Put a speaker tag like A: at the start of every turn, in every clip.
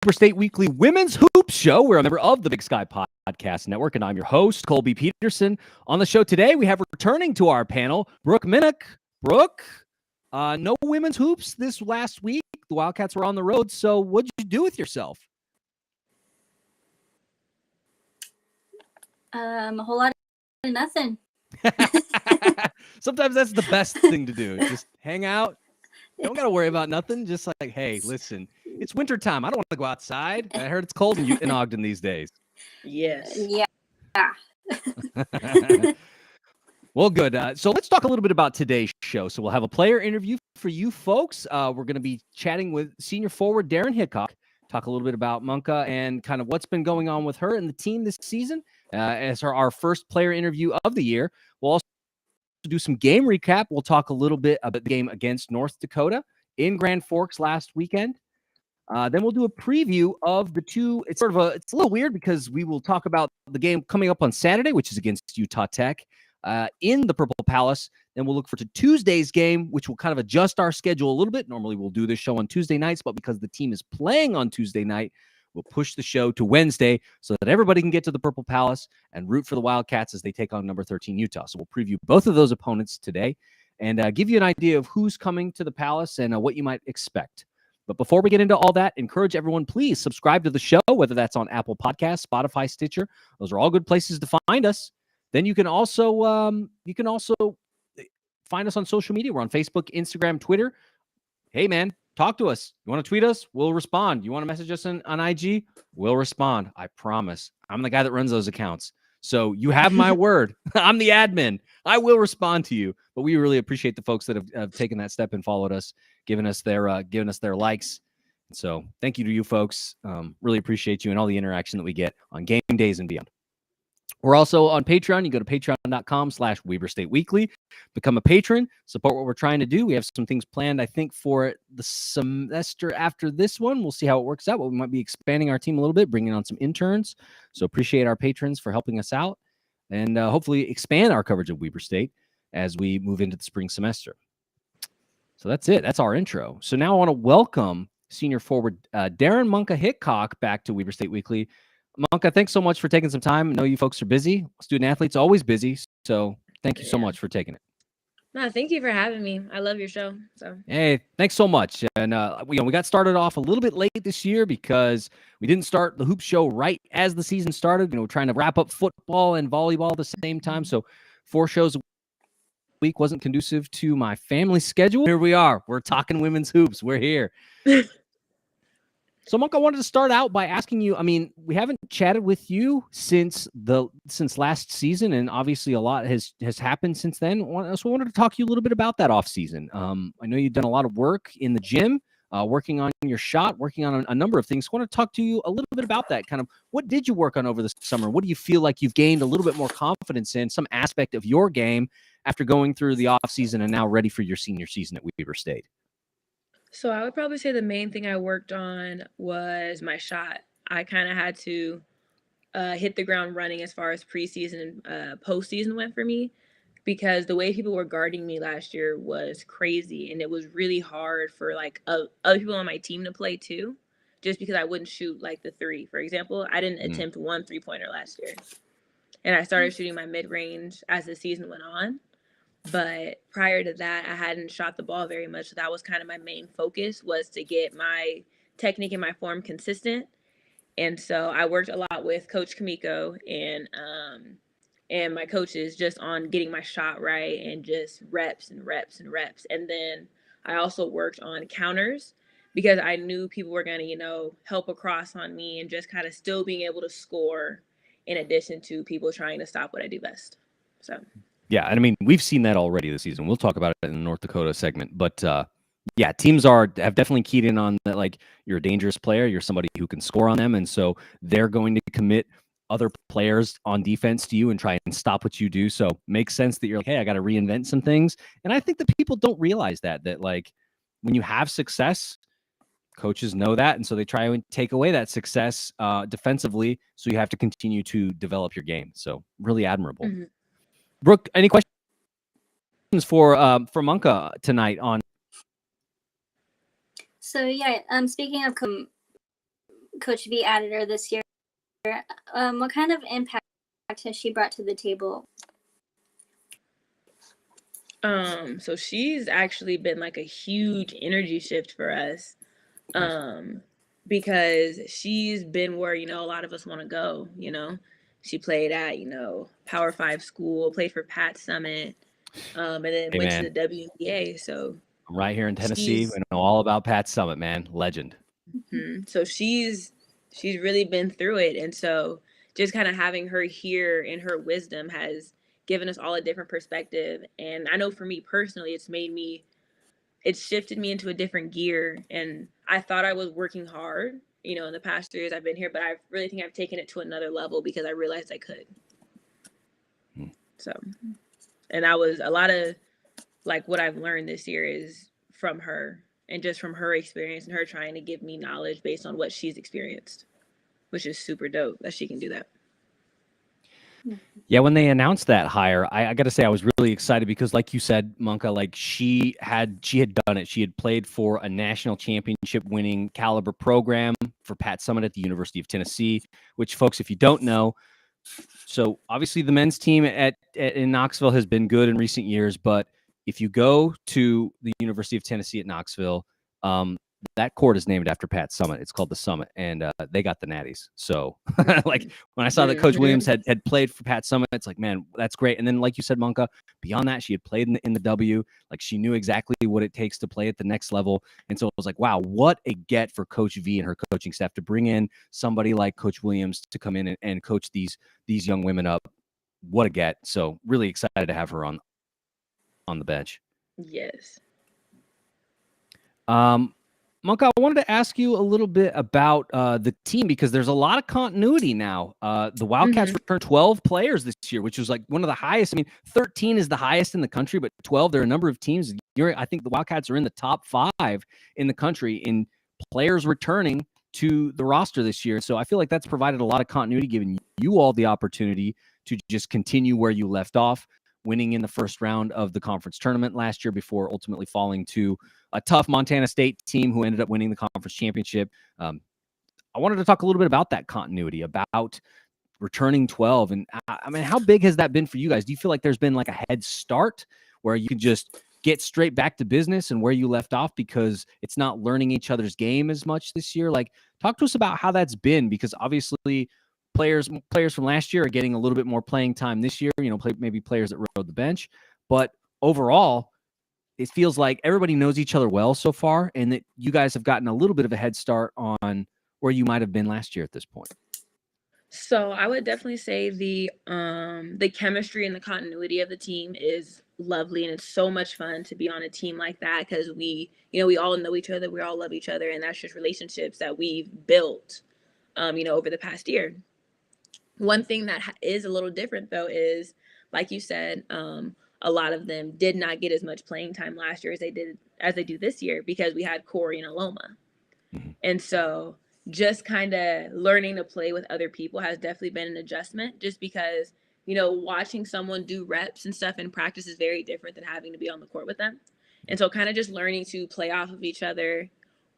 A: Weber State Weekly Women's Hoops Show. We're a member of the Big Sky Podcast Network, and I'm your host, Colby Peterson. On the show today, we have returning to our panel, Brooke Minnick. Brooke, no women's hoops this last week. The Wildcats were on the road, so what did you do with yourself?
B: A whole lot of nothing.
A: Sometimes that's the best thing to do. Just hang out. Don't got to worry about nothing. Just like, hey, listen, it's wintertime. I don't want to go outside. I heard it's cold in Ogden these days.
C: Yes.
B: Yeah.
A: Well, good. So let's talk a little bit about today's show. So we'll have a player interview for you folks. We're going to be chatting with senior forward Daryn Hickok, talk a little bit about Monka and kind of what's been going on with her and the team this season as our first player interview of the year. We'll also do some game recap. We'll talk a little bit about the game against North Dakota in Grand Forks last weekend. Then we'll do a preview of the two. It's a little weird because we will talk about the game coming up on Saturday, which is against Utah Tech in the Purple Palace. Then we'll look for Tuesday's game, which will kind of adjust our schedule a little bit. Normally we'll do this show on Tuesday nights, but because the team is playing on Tuesday night, we'll push the show to Wednesday so that everybody can get to the Purple Palace and root for the Wildcats as they take on number 13 Utah. So we'll preview both of those opponents today and give you an idea of who's coming to the Palace and what you might expect. But before we get into all that, encourage everyone, please subscribe to the show, whether that's on Apple Podcasts, Spotify, Stitcher. Those are all good places to find us. Then you can also find us on social media. We're on Facebook, Instagram, Twitter. Hey, man, talk to us. You want to tweet us? We'll respond. You want to message us on IG? We'll respond. I promise. I'm the guy that runs those accounts. So you have my word. I'm the admin. I will respond to you. But we really appreciate the folks that have taken that step and followed us, giving us their likes. And so thank you to you folks. Really appreciate you and all the interaction that we get on game days and beyond. We're also on Patreon. You go to patreon.com/Weber State Weekly. Become a patron. Support what we're trying to do. We have some things planned, I think, for the semester after this one. We'll see how it works out, but we might be expanding our team a little bit, bringing on some interns. So appreciate our patrons for helping us out and hopefully expand our coverage of Weber State as we move into the spring semester. So that's it. That's our intro. So now I want to welcome senior forward Daryn Monka Hickok back to Weber State Weekly. Monka, thanks so much for taking some time. I know you folks are busy. Student athletes always busy. So thank you so much for taking it.
C: No, thank you for having me. I love your show. So
A: hey, thanks so much. And we got started off a little bit late this year because we didn't start the hoop show right as the season started. Trying to wrap up football and volleyball at the same time. So 4 shows a week wasn't conducive to my family schedule. Here we are. We're talking women's hoops. We're here. So, Monka, I wanted to start out by asking you, we haven't chatted with you since last season, and obviously a lot has happened since then. So I wanted to talk to you a little bit about that offseason. I know you've done a lot of work in the gym, working on your shot, working on a number of things. I want to talk to you a little bit about that. Kind of what did you work on over the summer? What do you feel like you've gained a little bit more confidence in, some aspect of your game after going through the offseason and now ready for your senior season at Weber State?
C: So I would probably say the main thing I worked on was my shot. I kind of had to hit the ground running as far as preseason and postseason went for me, because the way people were guarding me last year was crazy, and it was really hard for other people on my team to play too, just because I wouldn't shoot like the 3. For example, I didn't attempt 1 3-pointer last year, and I started shooting my mid-range as the season went on. But prior to that, I hadn't shot the ball very much. So that was kind of my main focus, was to get my technique and my form consistent. And so I worked a lot with Coach Kamiko and my coaches just on getting my shot right and just reps and reps and reps. And then I also worked on counters, because I knew people were going to, help across on me, and just kind of still being able to score in addition to people trying to stop what I do best. So.
A: Yeah, and we've seen that already this season. We'll talk about it in the North Dakota segment. But, teams have definitely keyed in on that, you're a dangerous player. You're somebody who can score on them. And so they're going to commit other players on defense to you and try and stop what you do. So it makes sense that you're like, hey, I got to reinvent some things. And I think that people don't realize that when you have success, coaches know that. And so they try and take away that success defensively. So you have to continue to develop your game. So really admirable. Mm-hmm. Brooke, any questions for Monka tonight on?
B: So speaking of Coach V added her this year. What kind of impact has she brought to the table?
C: So she's actually been like a huge energy shift for us. Because she's been where, a lot of us want to go, She played at, Power 5 school, played for Pat Summit, and then went to the WNBA. So
A: I'm right here in Tennessee. I know all about Pat Summit, man. Legend.
C: So she's really been through it. And so just kind of having her here and her wisdom has given us all a different perspective. And I know for me personally, it's shifted me into a different gear. And I thought I was working hard, in the past 3 years I've been here, but I really think I've taken it to another level because I realized I could. So, and that was a lot of like what I've learned this year is from her and just from her experience and her trying to give me knowledge based on what she's experienced, which is super dope that she can do that.
A: Yeah, when they announced that hire, I got to say I was really excited because, like you said, Monka, like she had done it. She had played for a national championship winning caliber program for Pat Summit at the University of Tennessee, which, folks, if you don't know, so obviously the men's team in Knoxville has been good in recent years, but if you go to the University of Tennessee at Knoxville, that court is named after Pat Summit. It's called the Summit, and they got the Natties. So, like when I saw that Coach Williams had played for Pat Summit, it's like, man, that's great. And then, like you said, Monka, beyond that, she had played in the W. Like she knew exactly what it takes to play at the next level. And so it was like, wow, what a get for Coach V and her coaching staff to bring in somebody like Coach Williams to come in and coach these young women up. What a get. So really excited to have her on the bench.
C: Yes.
A: Monka, I wanted to ask you a little bit about the team because there's a lot of continuity now. The Wildcats returned 12 players this year, which was like one of the highest. I mean, 13 is the highest in the country, but 12, there are a number of teams. I think the Wildcats are in the top 5 in the country in players returning to the roster this year. So I feel like that's provided a lot of continuity, giving you all the opportunity to just continue where you left off, winning in the first round of the conference tournament last year before ultimately falling to a tough Montana State team who ended up winning the conference championship. I wanted to talk a little bit about that continuity, about returning 12. And I mean, how big has that been for you guys? Do you feel like there's been like a head start where you can just get straight back to business and where you left off because it's not learning each other's game as much this year? Like, talk to us about how that's been, because obviously players from last year are getting a little bit more playing time this year, maybe players that rode the bench. But overall, it feels like everybody knows each other well so far, and that you guys have gotten a little bit of a head start on where you might have been last year at this point.
C: So I would definitely say the chemistry and the continuity of the team is lovely, and it's so much fun to be on a team like that because we all know each other, we all love each other, and that's just relationships that we've built, over the past year. One thing that is a little different though is, like you said, a lot of them did not get as much playing time last year as they do this year because we had Corey and Aloma. And so just kind of learning to play with other people has definitely been an adjustment, just because, watching someone do reps and stuff in practice is very different than having to be on the court with them. And so kind of just learning to play off of each other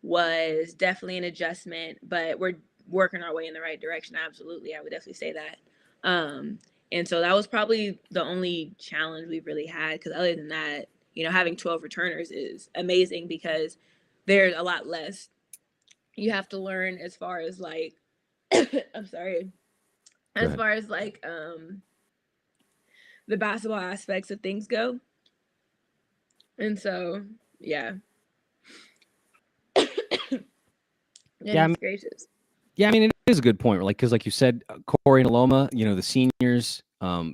C: was definitely an adjustment, but we're working our way in the right direction. Absolutely. I would definitely say that. And so that was probably the only challenge we've really had, because other than that, having 12 returners is amazing because there's a lot less you have to learn as far as like I'm sorry, as far as like the basketball aspects of things go. And so yeah. Gracious.
A: Yeah, I mean, it is a good point, like, because like you said, Corey and Aloma, the seniors,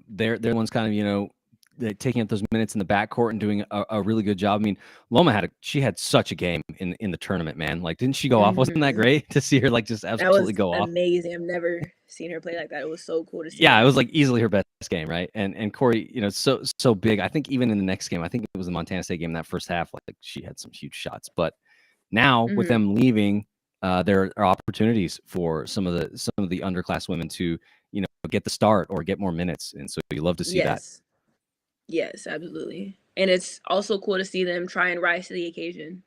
A: they're the ones kind of, they're taking up those minutes in the backcourt and doing a really good job. I mean, Loma she had such a game in the tournament, man. Like, didn't she go off? Wasn't that great to see her like just absolutely go off?
C: Amazing. I've never seen her play like that. It was so cool to see.
A: Yeah, it was like easily her best game, right? And Corey, so big. I think even in the next game, I think it was the Montana State game, that first half, like she had some huge shots. But now with them leaving, there are opportunities for some of the underclass women to get the start or get more minutes, and so you love to see that.
C: Yes, absolutely. And it's also cool to see them try and rise to the occasion,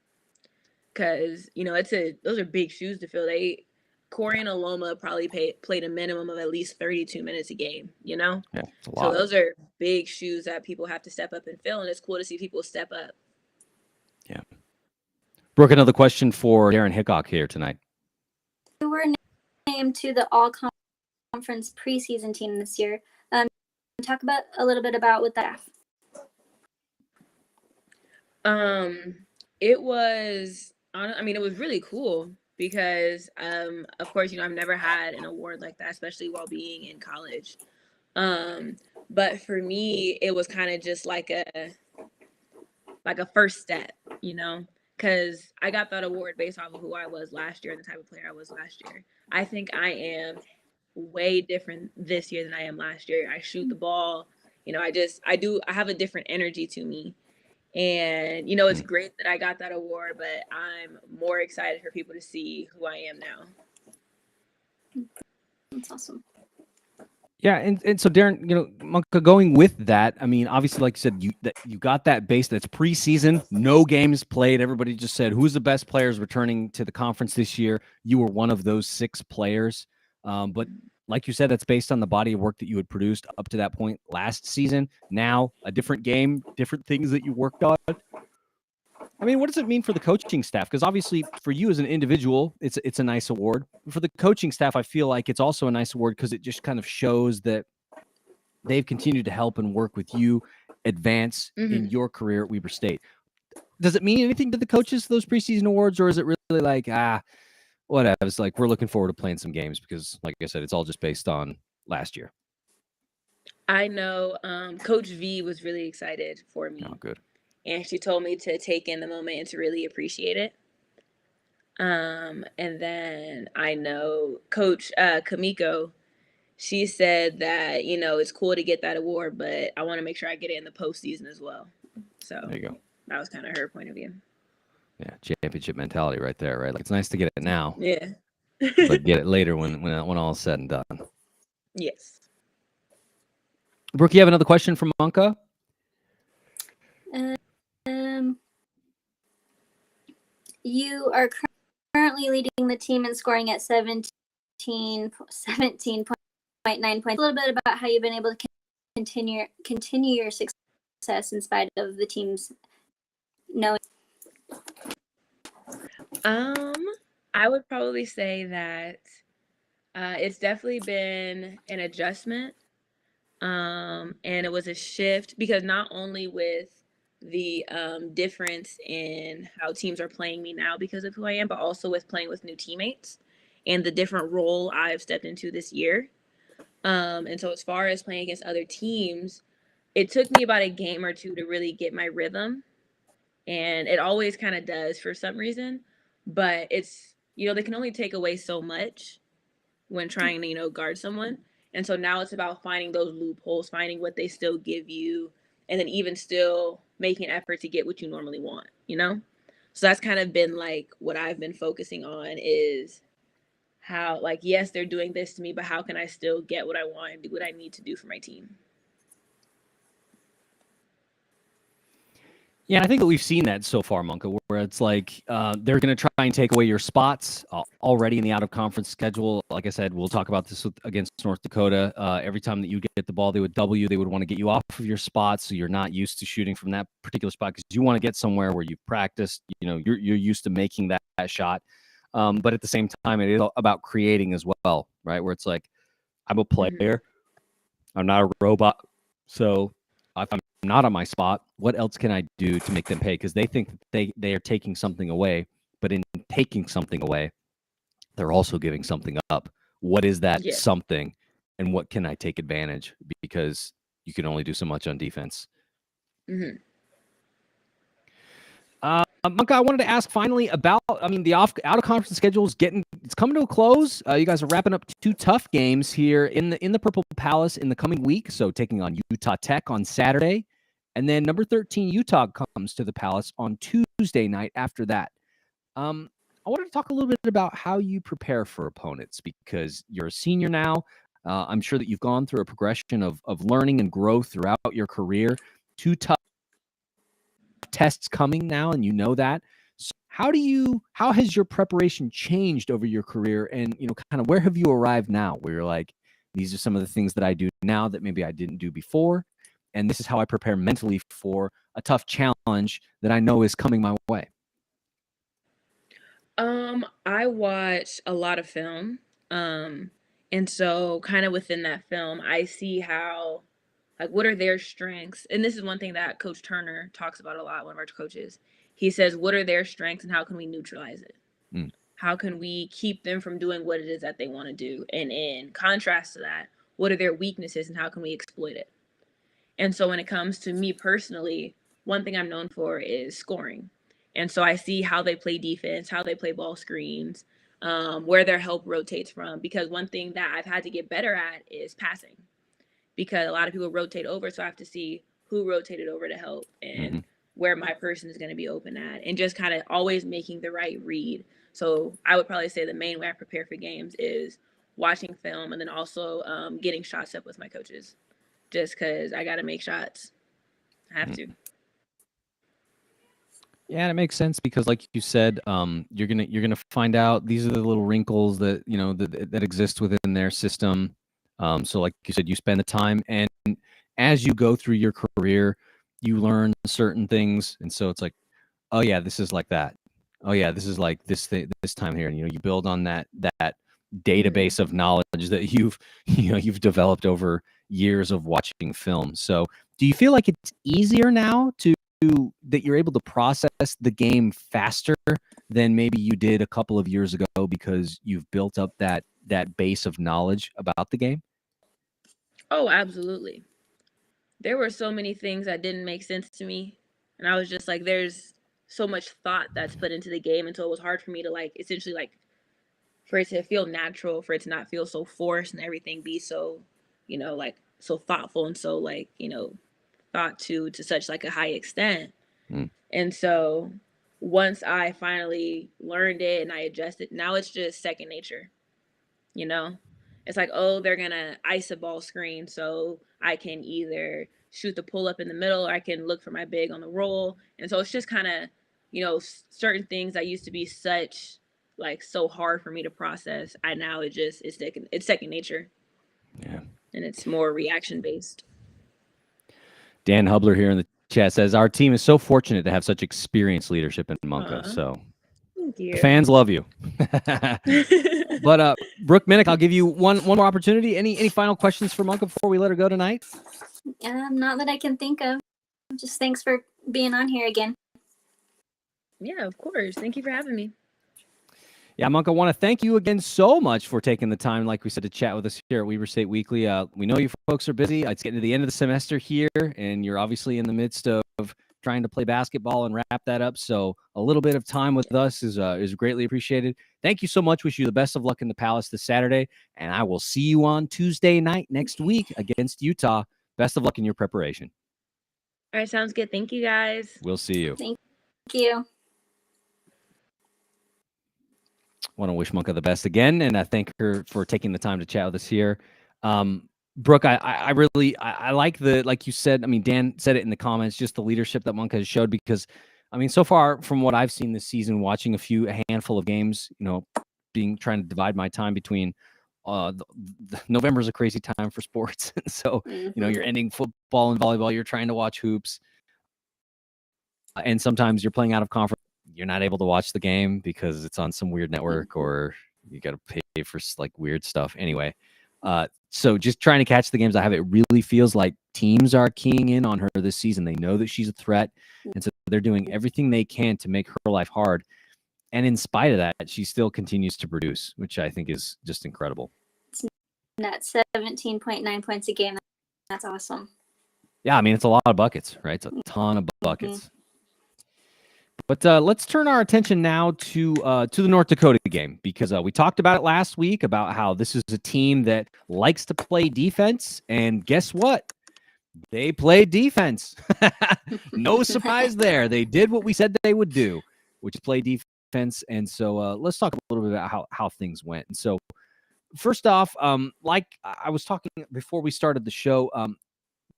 C: because those are big shoes to fill. Corey and Aloma probably played a minimum of at least 32 minutes a game, you know?
A: Yeah, it's a
C: So
A: lot.
C: those are big shoes that people have to step up and fill, and it's cool to see people step up.
A: Yeah. Brooke, another question for Daryn Hickok here tonight.
B: You were named to the all-conference preseason team this year. Talk about a little bit about what that.
C: It was, it was really cool because, of course, I've never had an award like that, especially while being in college. But for me, it was kind of just like a first step, because I got that award based off of who I was last year and the type of player I was last year. I think I am way different this year than I am last year. I shoot the ball, I have a different energy to me. And, it's great that I got that award, but I'm more excited for people to see who I am now.
B: That's awesome.
A: Yeah, and so Daryn, Monka, going with that, I mean, obviously, like you said, you got that base that's preseason, no games played. Everybody just said, who's the best players returning to the conference this year? You were one of those 6 players. But like you said, that's based on the body of work that you had produced up to that point last season. Now, a different game, different things that you worked on. I mean, what does it mean for the coaching staff? Because obviously for you as an individual, it's a nice award. For the coaching staff, I feel like it's also a nice award because it just kind of shows that they've continued to help and work with you advance in your career at Weber State. Does it mean anything to the coaches, those preseason awards, or is it really like, whatever? It's like, we're looking forward to playing some games because, like I said, it's all just based on last year.
C: I know Coach V was really excited for me.
A: Oh, good.
C: And she told me to take in the moment and to really appreciate it. And then I know Coach Kamiko, she said that, it's cool to get that award, but I want to make sure I get it in the postseason as well. So
A: there you go.
C: That was kind of her point of view.
A: Yeah, championship mentality right there, right? Like, it's nice to get it now.
C: Yeah.
A: But get it later when all is said and done.
C: Yes.
A: Brooke, you have another question from Monka?
B: You are currently leading the team in scoring at 17.9 points. A little bit about how you've been able to continue your success in spite of the team's knowing.
C: I would probably say that it's definitely been an adjustment. And it was a shift because not only with the difference in how teams are playing me now because of who I am, but also with playing with new teammates and the different role I've stepped into this year. And so as far as playing against other teams, it took me about a game or two to really get my rhythm. And it always kind of does for some reason, but it's, they can only take away so much when trying to, guard someone. And so now it's about finding those loopholes, finding what they still give you, and then even still making an effort to get what you normally want, So that's kind of been like what I've been focusing on is how, like, yes, they're doing this to me, but how can I still get what I want and do what I need to do for my team?
A: Yeah, I think that we've seen that so far, Monka, where it's like they're going to try and take away your spots already in the out-of-conference schedule. Like I said, we'll talk about this against North Dakota. Every time that you get the ball, they would double you. They would want to get you off of your spots so you're not used to shooting from that particular spot because you want to get somewhere where you've practiced. You're used to making that shot. But at the same time, it is about creating as well, right? Where it's like, I'm a player. I'm not a robot. So if I'm not on my spot, what else can I do to make them pay? Because they think that they are taking something away, but in taking something away, they're also giving something up. What is that something, and what can I take advantage? Because you can only do so much on defense. Monka, I wanted to ask finally about, the out-of-conference schedule is it's coming to a close. You guys are wrapping up 2 tough games here in the Purple Palace in the coming week. So taking on Utah Tech on Saturday, and then number 13 Utah comes to the Palace on Tuesday night after that. I wanted to talk a little bit about how you prepare for opponents because you're a senior now. I'm sure that you've gone through a progression of learning and growth throughout your career. 2 tough tests coming now, and you know that. So how has your preparation changed over your career, and kind of where have you arrived now, where you're like, these are some of the things that I do now that maybe I didn't do before, and this is how I prepare mentally for a tough challenge that I know is coming my way?
C: I watch a lot of film. And so kind of within that film, I see how, like, what are their strengths? And this is one thing that Coach Turner talks about a lot, one of our coaches. He says, what are their strengths and how can we neutralize it?
A: Mm.
C: How can we keep them from doing what it is that they want to do? And in contrast to that, what are their weaknesses and how can we exploit it? And so when it comes to me personally, one thing I'm known for is scoring. And so I see how they play defense, how they play ball screens, where their help rotates from. Because one thing that I've had to get better at is passing. Because a lot of people rotate over, so I have to see who rotated over to help and where my person is going to be open at, and just kind of always making the right read. So I would probably say the main way I prepare for games is watching film, and then also getting shots up with my coaches, just because I got to make shots. I have to.
A: Yeah, it makes sense because, like you said, you're gonna find out these are the little wrinkles that that exist within their system. So, like you said, you spend the time, and as you go through your career, you learn certain things, and so it's like, oh yeah, this is like that. Oh yeah, this is like this time here, and you build on that database of knowledge that you've developed over years of watching film. So, do you feel like it's easier now that you're able to process the game faster than maybe you did a couple of years ago because you've built up that base of knowledge about the game?
C: Oh, absolutely. There were so many things that didn't make sense to me, and I was just like, there's so much thought that's put into the game, and so it was hard for me to, like, essentially, like, for it to feel natural, for it to not feel so forced, and everything be so, like, so thoughtful and so, like, thought to such, like, a high extent. And so once I finally learned it and I adjusted, now it's just second nature. It's like, oh, they're gonna ice a ball screen, so I can either shoot the pull up in the middle or I can look for my big on the roll. And so it's just kind of, certain things that used to be such, like, so hard for me to process, I now it's second nature.
A: Yeah.
C: And it's more reaction based.
A: Dan Hubler here in the chat says our team is so fortunate to have such experienced leadership in Monka. So
C: thank you.
A: The fans love you. But Brooke Minnick, I'll give you one more opportunity. Any final questions for Monka before we let her go tonight?
B: Not that I can think of. Just thanks for being on here again.
C: Yeah, of course. Thank you for having me.
A: Yeah, Monka, I want to thank you again so much for taking the time, like we said, to chat with us here at Weber State Weekly. We know you folks are busy. It's getting to the end of the semester here, and you're obviously in the midst of trying to play basketball and wrap that up. So a little bit of time with us is greatly appreciated. Thank you so much. Wish you the best of luck in the Palace this Saturday, and I will see you on Tuesday night next week against Utah. Best of luck in your preparation.
C: All right, sounds good. Thank you, guys.
A: We'll see you.
B: Thank you.
A: Want to wish Monka the best again, and I thank her for taking the time to chat with us here. Brooke, I really like like you said, I mean, Dan said it in the comments, just the leadership that Monka has showed, because, I mean, so far from what I've seen this season, watching a handful of games, trying to divide my time between November's a crazy time for sports. So, you're ending football and volleyball, you're trying to watch hoops. And sometimes you're playing out of conference. You're not able to watch the game because it's on some weird network, or you got to pay for like weird stuff. Anyway, so just trying to catch the games I have, it really feels like teams are keying in on her this season. They know that she's a threat, and so they're doing everything they can to make her life hard. And in spite of that, she still continues to produce, which I think is just incredible.
B: That's 17.9 points a game. That's awesome.
A: Yeah, I mean, it's a lot of buckets, right? It's a ton of buckets. But let's turn our attention now to the North Dakota game, because we talked about it last week about how this is a team that likes to play defense, and guess what? They played defense. No surprise there. They did what we said they would do, which is play defense. And so let's talk a little bit about how things went. And so first off, like I was talking before we started the show,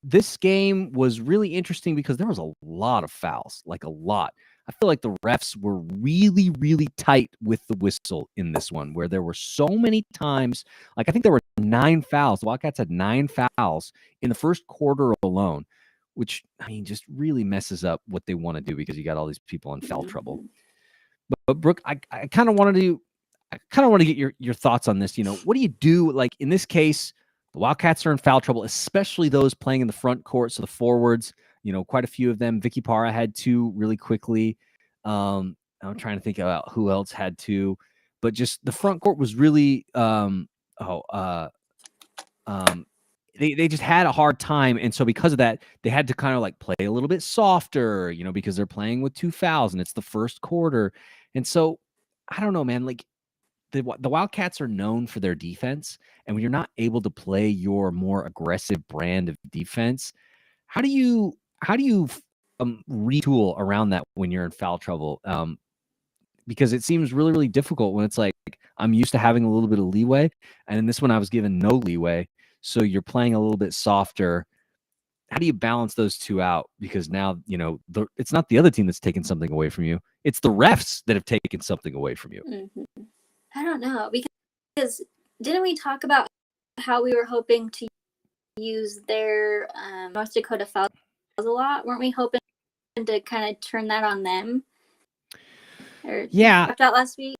A: this game was really interesting because there was a lot of fouls, like a lot. I feel like the refs were really, really tight with the whistle in this one, where there were so many times, like I think there were 9 fouls. The Wildcats had 9 fouls in the first quarter alone, which, I mean, just really messes up what they want to do because you got all these people in foul trouble. But Brooke, I kind of want to get your thoughts on this. What do you do? Like in this case, the Wildcats are in foul trouble, especially those playing in the front court. So the forwards, quite a few of them. Vicky Parra had 2 really quickly. I'm trying to think about who else had 2, but just the front court was really they just had a hard time. And so because of that, they had to kind of like play a little bit softer, because they're playing with 2 fouls and it's the first quarter. And so I don't know, man, like the Wildcats are known for their defense. And when you're not able to play your more aggressive brand of defense, how do you retool around that when you're in foul trouble? Because it seems really, really difficult when it's like I'm used to having a little bit of leeway. And in this one, I was given no leeway. So you're playing a little bit softer. How do you balance those two out? Because now, it's not the other team that's taking something away from you. It's the refs that have taken something away from you.
B: Mm-hmm. I don't know. Because didn't we talk about how we were hoping to use their North Dakota fouls a lot? Weren't we hoping to kind of turn that on them? Or
A: yeah.
B: Talked about last week?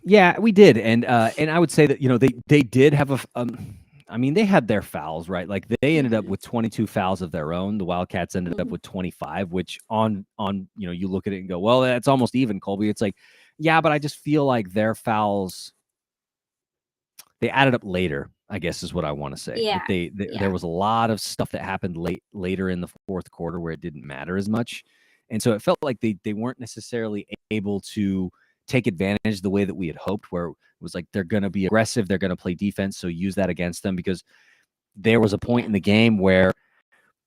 A: Yeah, we did. And I would say that, they did have they had their fouls, right? Like they ended up with 22 fouls of their own. The Wildcats ended up with 25, which on you look at it and go, well, that's almost even, Colby. It's like, yeah, but I just feel like their fouls, they added up later, I guess is what I want to say.
B: Yeah.
A: Like there was a lot of stuff that happened later in the fourth quarter where it didn't matter as much. And so it felt like they weren't necessarily able to take advantage the way that we had hoped, where it was like they're going to be aggressive, they're going to play defense, so use that against them, because there was a point in the game where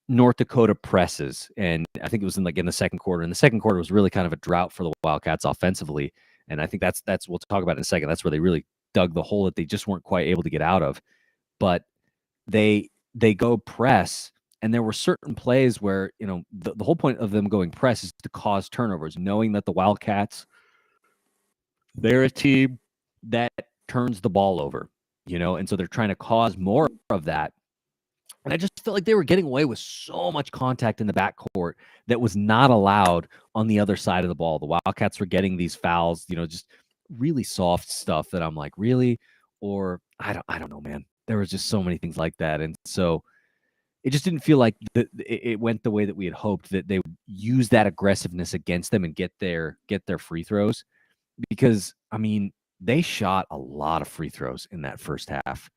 A: North Dakota presses, and I think it was in the second quarter, and the second quarter was really kind of a drought for the Wildcats offensively, and I think that's we'll talk about it in a second. That's where they really dug the hole that they just weren't quite able to get out of. But they go press, and there were certain plays where the whole point of them going press is to cause turnovers, knowing that the Wildcats, they're a team that turns the ball over, and so they're trying to cause more of that. And I just felt like they were getting away with so much contact in the backcourt that was not allowed on the other side of the ball. The Wildcats were getting these fouls, just really soft stuff that I'm like, really? Or I don't know, man. There was just so many things like that. And so it just didn't feel like it went the way that we had hoped, that they would use that aggressiveness against them and get their free throws. Because, they shot a lot of free throws in that first half.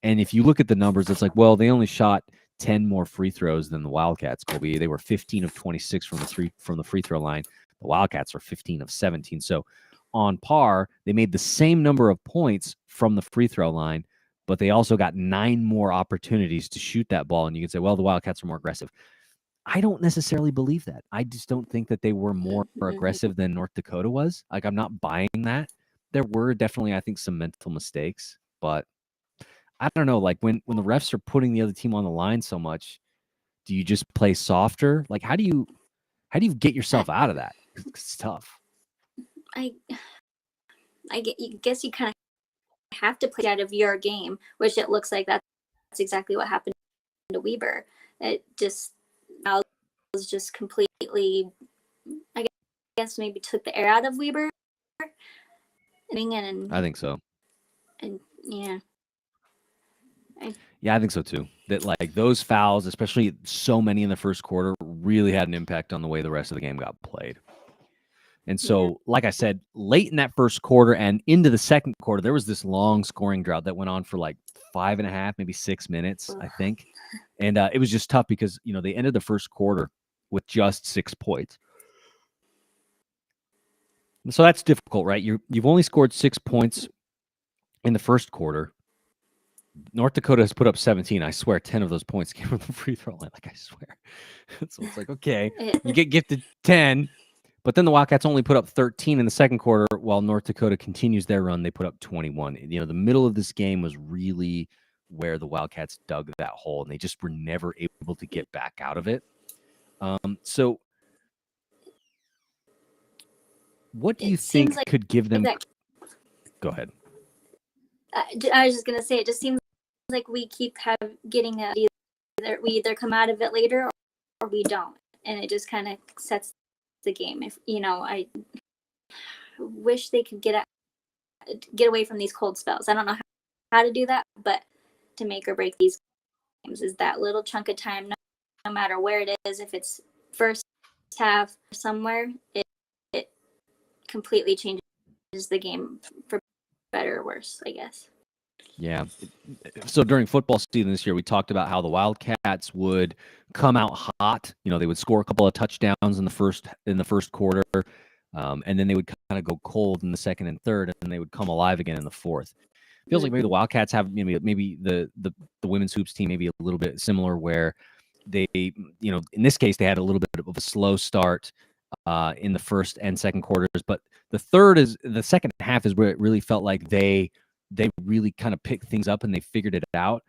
A: And if you look at the numbers, it's like, well, they only shot 10 more free throws than the Wildcats, Colby. They were 15 of 26 from the free throw line. The Wildcats are 15 of 17. So on par, they made the same number of points from the free throw line, but they also got 9 more opportunities to shoot that ball. And you can say, well, the Wildcats are more aggressive. I don't necessarily believe that. I just don't think that they were more aggressive than North Dakota was. Like, I'm not buying that. There were definitely, I think, some mental mistakes, but I don't know. Like when the refs are putting the other team on the line so much, do you just play softer? Like, how do you get yourself out of that? It's tough.
B: I guess you kind of have to play out of your game, which it looks like that's exactly what happened to Weber. It just was just completely, I guess maybe took the air out of Weber. And
A: I think so.
B: And yeah.
A: Yeah, I think so too. That like those fouls, especially so many in the first quarter, really had an impact on the way the rest of the game got played. And so, like I said, late in that first quarter and into the second quarter, there was this long scoring drought that went on for like 5.5, maybe 6 minutes, I think. And it was just tough because, they ended the first quarter with just 6 points. And so that's difficult, right? You've only scored 6 points in the first quarter. North Dakota has put up 17. I swear 10 of those points came from the free throw line. Like, I swear. So it's like, okay, you get gifted 10, but then the Wildcats only put up 13 in the second quarter while North Dakota continues their run. They put up 21. The middle of this game was really where the Wildcats dug that hole, and they just were never able to get back out of it. So What do you
B: It
A: think
B: seems like
A: could give them?
B: that.
A: Go ahead.
B: I was just gonna say, it just seems like we keep getting we either come out of it later or we don't, and it just kind of sets the game. If I wish they could get away from these cold spells. I don't know how to do that, but to make or break these games is that little chunk of time, no matter where it is, if it's first half or somewhere, it completely changes the game for better or worse, I guess.
A: Yeah. So during football season this year, we talked about how the Wildcats would come out hot. They would score a couple of touchdowns in the first quarter, and then they would kind of go cold in the second and third, and then they would come alive again in the fourth. Feels like maybe the Wildcats have maybe the women's hoops team maybe a little bit similar, where they in this case they had a little bit of a slow start in the first and second quarters, but the second half is where it really felt like they really kind of picked things up and they figured it out,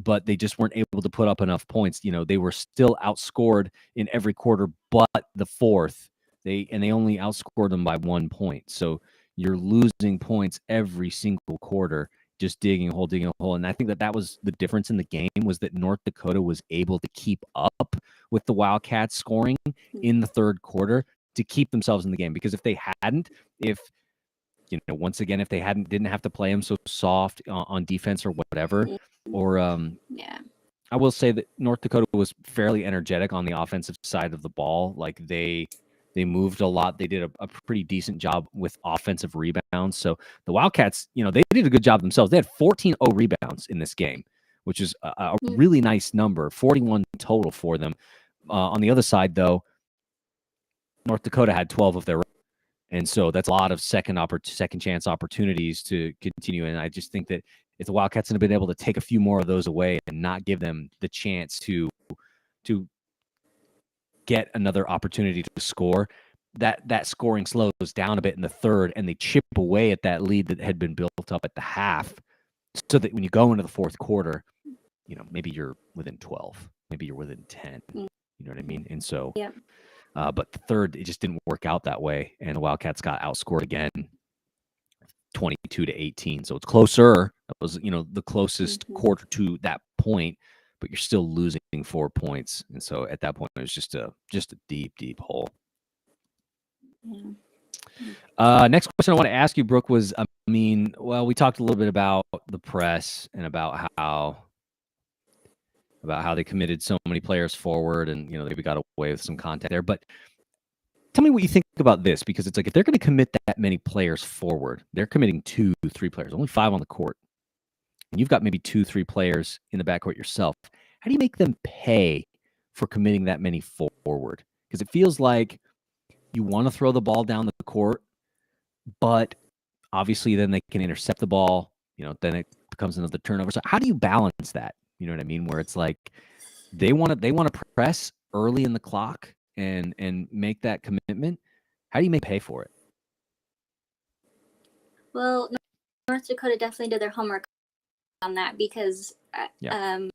A: but they just weren't able to put up enough points. They were still outscored in every quarter but the fourth. They only outscored them by 1 point. So you're losing points every single quarter, just digging a hole. And I think that was the difference in the game, was that North Dakota was able to keep up with the Wildcats scoring in the third quarter to keep themselves in the game. Because if they hadn't, once again, if they didn't have to play them so soft on defense or whatever, or I will say that North Dakota was fairly energetic on the offensive side of the ball. Like they moved a lot. They did a pretty decent job with offensive rebounds. So the Wildcats, they did a good job themselves. They had 14 rebounds in this game, which is a really nice number, 41 total for them. On the other side, though, North Dakota had 12 of their own. And so that's a lot of second chance opportunities to continue. And I just think that if the Wildcats had been able to take a few more of those away and not give them the chance to get another opportunity to score, that scoring slows down a bit in the third, and they chip away at that lead that had been built up at the half, so that when you go into the fourth quarter, maybe you're within 12, maybe you're within 10. You know what I mean? And so, but the third, it just didn't work out that way, and the Wildcats got outscored again, 22-18. So it's closer. That was, the closest quarter to that point, but you're still losing 4 points. And so at that point, it was just a deep, deep hole. Next question I want to ask you, Brooke, was, we talked a little bit about the press and about how they committed so many players forward, and they got away with some contact there. But tell me what you think about this, because it's like, if they're going to commit that many players forward, they're committing 2-3 players, only 5 on the court, and you've got maybe 2-3 players in the backcourt yourself. How do you make them pay for committing that many forward? Because it feels like you want to throw the ball down the court, but obviously then they can intercept the ball. Then it becomes another turnover. So how do you balance that? You know what I mean? Where it's like they want to press early in the clock and make that commitment. How do you make pay for it?
B: Well, North Dakota definitely did their homework on that, because in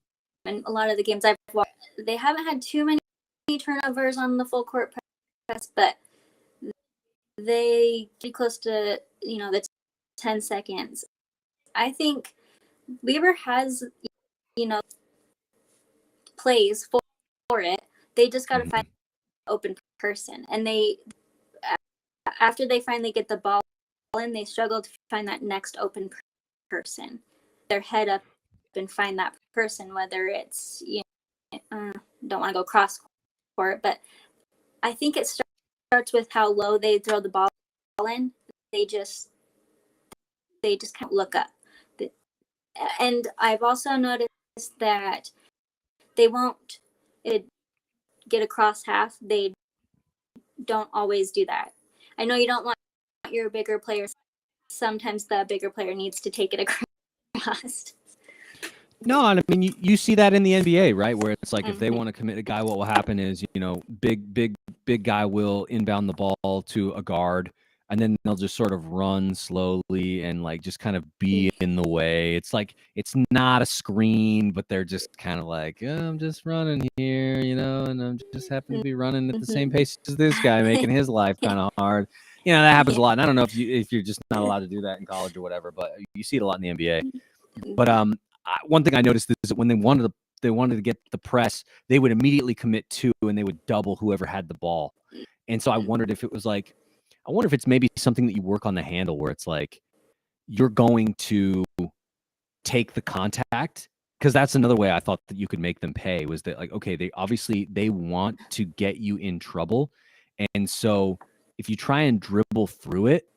B: a lot of the games I've watched, they haven't had too many turnovers on the full court press, but they get close to the 10 seconds. I think Weber has plays for it. They just got to find an open person, and they, after they finally get the ball in, they struggle to find that next open person. Their head up and find that person, whether it's don't want to go cross court, but I think it starts with how low they throw the ball in. They just kind of look up, and I've also noticed that they won't get across half. They don't always do that. I know you don't want your bigger players. Sometimes the bigger player needs to take it across.
A: No, I mean, you see that in the NBA, right? Where it's like, if they want to commit a guy, what will happen is, big guy will inbound the ball to a guard, and then they'll just sort of run slowly and like just kind of be in the way. It's like, it's not a screen, but they're just kind of like, I'm just running here, and I'm just happen to be running at the same pace as this guy, making his life kind of hard. You know, that happens a lot. And I don't know if you're just not allowed to do that in college or whatever, but you see it a lot in the NBA. But one thing I noticed is that when they wanted to get the press, they would immediately commit 2 and they would double whoever had the ball. And so I wondered if it was like, I wonder if it's maybe something that you work on the handle where it's like you're going to take the contact, because that's another way I thought that you could make them pay, was that like, okay, they want to get you in trouble. And so if you try and dribble through it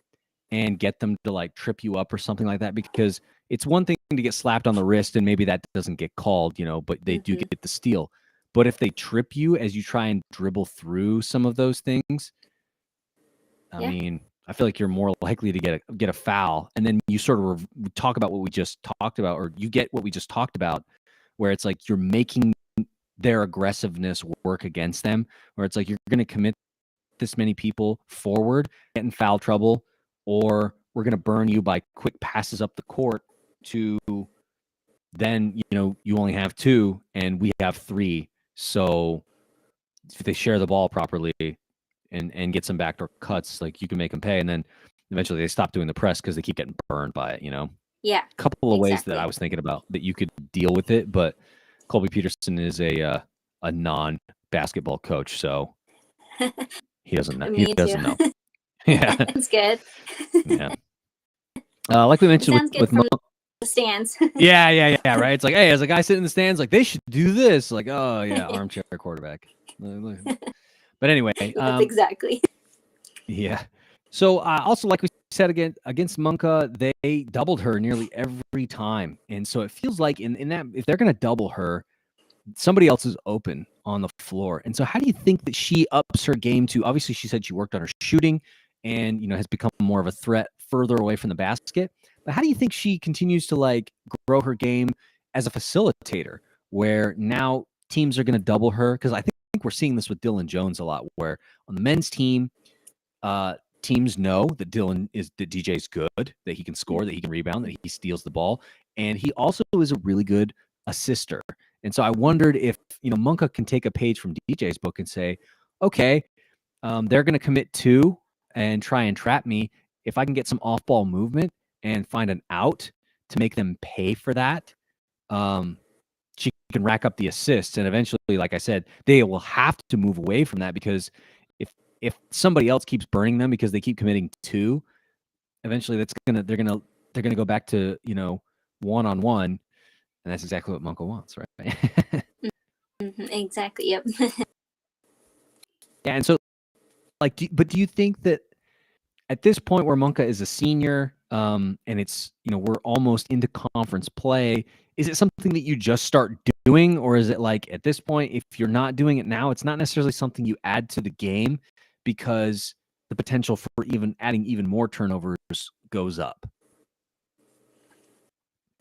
A: and get them to like trip you up or something like that, because it's one thing to get slapped on the wrist and maybe that doesn't get called, you know, but they do get the steal. But if they trip you as you try and dribble through some of those things, I mean, I feel like you're more likely to get a foul. And then you sort of talk about what we just talked about, or you get what we just talked about, where it's like you're making their aggressiveness work against them, where it's like you're going to commit this many people forward, get in foul trouble, or we're going to burn you by quick passes up the court to then, you know, you only have 2 and we have 3. So if they share the ball properly and get some backdoor cuts, like you can make them pay. And then eventually they stop doing the press because they keep getting burned by it, you know?
B: Yeah.
A: A couple of ways that I was thinking about that you could deal with it, but Colby Peterson is a non-basketball coach, so he doesn't know. He doesn't know. Yeah.
B: That's good.
A: Yeah. Like we mentioned with
B: from the stands.
A: Yeah, right. It's like, hey, as a guy sitting in the stands, like they should do this. Like, oh yeah, armchair quarterback. But anyway,
B: That's exactly.
A: Yeah. So also, like we said again against Monka, they doubled her nearly every time, and so it feels like in that if they're going to double her, somebody else is open on the floor. And so, how do you think that she ups her game to? Obviously, she said she worked on her shooting, and you know has become more of a threat further away from the basket. But how do you think she continues to like grow her game as a facilitator, where now teams are going to double her? Because I think we're seeing this with Dylan Jones a lot, where on the men's team, teams know that DJ's good, that he can score, that he can rebound, that he steals the ball, and he also is a really good assister. And so I wondered if, you know, Monka can take a page from DJ's book and say, okay, they're going to commit 2 and try and trap me. If I can get some off-ball movement and find an out to make them pay for that, she can rack up the assists. And eventually, like I said, they will have to move away from that, because if somebody else keeps burning them because they keep committing 2, eventually they're gonna go back to, you know, 1-on-1, and that's exactly what Monka wants, right?
B: Exactly. Yep.
A: Yeah, and so like, do you think that at this point where Monka is a senior, and it's, you know, we're almost into conference play, is it something that you just start doing, or is it like at this point, if you're not doing it now, it's not necessarily something you add to the game because the potential for even adding even more turnovers goes up?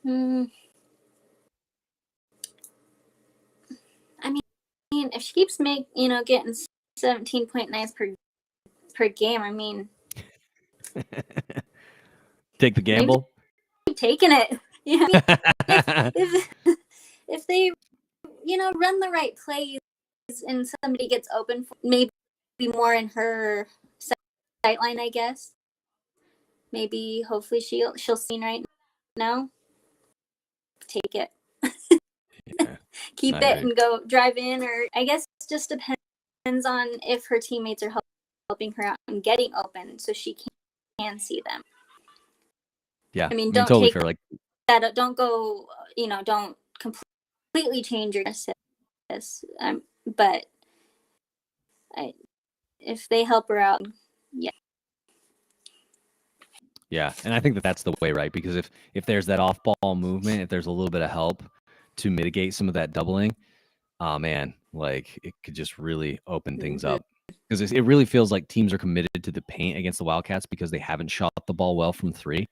B: I mean, if she keeps getting 17.9 per game, I mean,
A: take the gamble.
B: Maybe taking it. Yeah. If they, run the right plays and somebody gets open, maybe more in her sight line, I guess. Maybe, hopefully, she'll see right now. Take it.
A: Yeah,
B: Keep it and go drive in, or I guess it just depends on if her teammates are helping her out and getting open so she can see them.
A: Yeah,
B: I mean, don't
A: totally
B: take
A: fair. Like
B: that. Don't go. Don't completely change your assist. But if they help her out, yeah.
A: Yeah, and I think that that's the way, right? Because if there's that off-ball movement, if there's a little bit of help to mitigate some of that doubling, oh man, like it could just really open things up. Because it really feels like teams are committed to the paint against the Wildcats because they haven't shot the ball well from 3.